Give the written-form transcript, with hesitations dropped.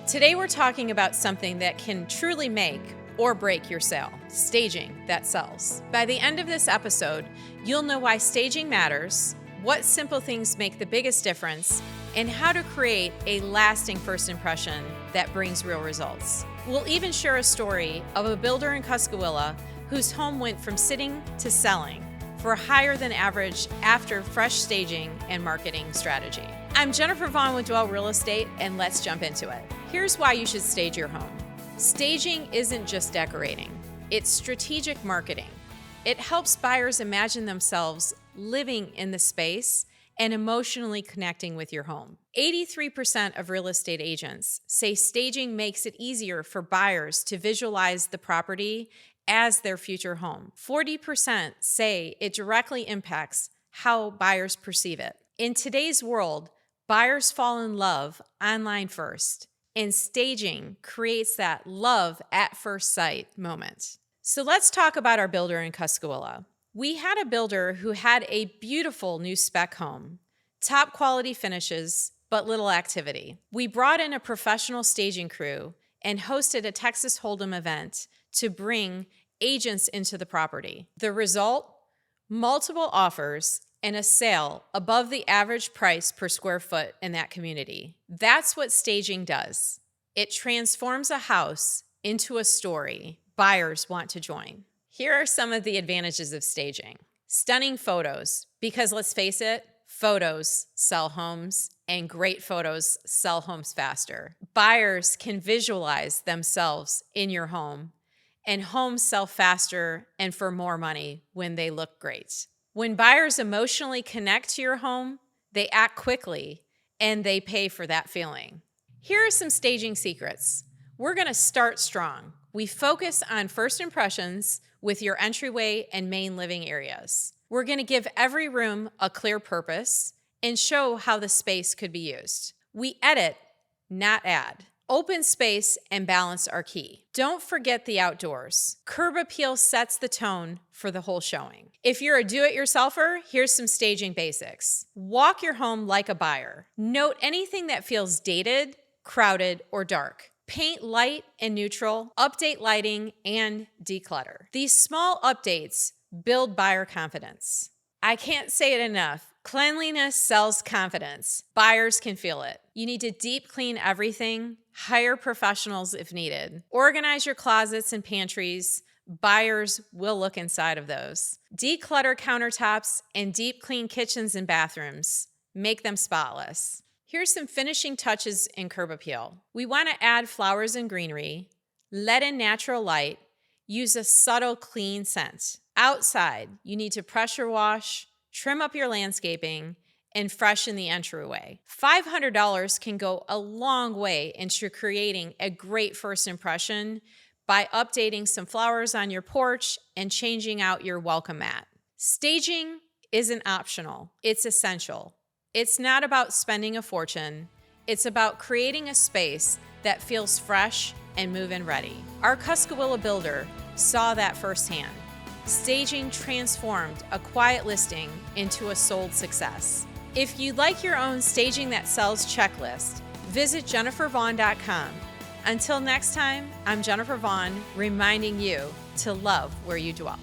Today we're talking about something that can truly make or break your sale, staging that sells. By the end of this episode, you'll know why staging matters, what simple things make the biggest difference, and how to create a lasting first impression that brings real results. We'll even share a story of a builder in Tuscaloosa whose home went from sitting to selling for higher than average after fresh staging and marketing strategy. I'm Jennifer Vaughan with Dwell Real Estate, and let's jump into it. Here's why you should stage your home. Staging isn't just decorating, it's strategic marketing. It helps buyers imagine themselves living in the space and emotionally connecting with your home. 83% of real estate agents say staging makes it easier for buyers to visualize the property as their future home. 40% say it directly impacts how buyers perceive it. In today's world, buyers fall in love online first, and staging creates that love at first sight moment. So let's talk about our builder in Tuscaloosa. We had a builder who had a beautiful new spec home, top quality finishes, but little activity. We brought in a professional staging crew and hosted a Texas Hold'em event to bring agents into the property. The result? Multiple offers and a sale above the average price per square foot in that community. That's what staging does. It transforms a house into a story buyers want to join. Here are some of the advantages of staging. Stunning photos, because let's face it, photos sell homes and great photos sell homes faster. Buyers can visualize themselves in your home, and homes sell faster and for more money when they look great. When buyers emotionally connect to your home, they act quickly and they pay for that feeling. Here are some staging secrets. We're going to start strong. We focus on first impressions with your entryway and main living areas. We're going to give every room a clear purpose and show how the space could be used. We edit, not add. Open space and balance are key. Don't forget the outdoors. Curb appeal sets the tone for the whole showing. If you're a do-it-yourselfer, here's some staging basics. Walk your home like a buyer. Note anything that feels dated, crowded, or dark. Paint light and neutral, update lighting, and declutter. These small updates build buyer confidence. I can't say it enough. Cleanliness sells confidence. Buyers can feel it. You need to deep clean everything, hire professionals if needed. Organize your closets and pantries. Buyers will look inside of those. Declutter countertops and deep clean kitchens and bathrooms. Make them spotless. Here's some finishing touches in curb appeal. We want to add flowers and greenery, let in natural light, use a subtle clean scent. Outside, you need to pressure wash, trim up your landscaping, and freshen the entryway. $500 can go a long way into creating a great first impression by updating some flowers on your porch and changing out your welcome mat. Staging isn't optional, it's essential. It's not about spending a fortune, it's about creating a space that feels fresh and move-in ready. Our Tuscaloosa builder saw that firsthand. Staging transformed a quiet listing into a sold success. If you'd like your own Staging That Sells checklist, visit jennifervaughan.com. Until next time, I'm Jennifer Vaughan, reminding you to love where you dwell.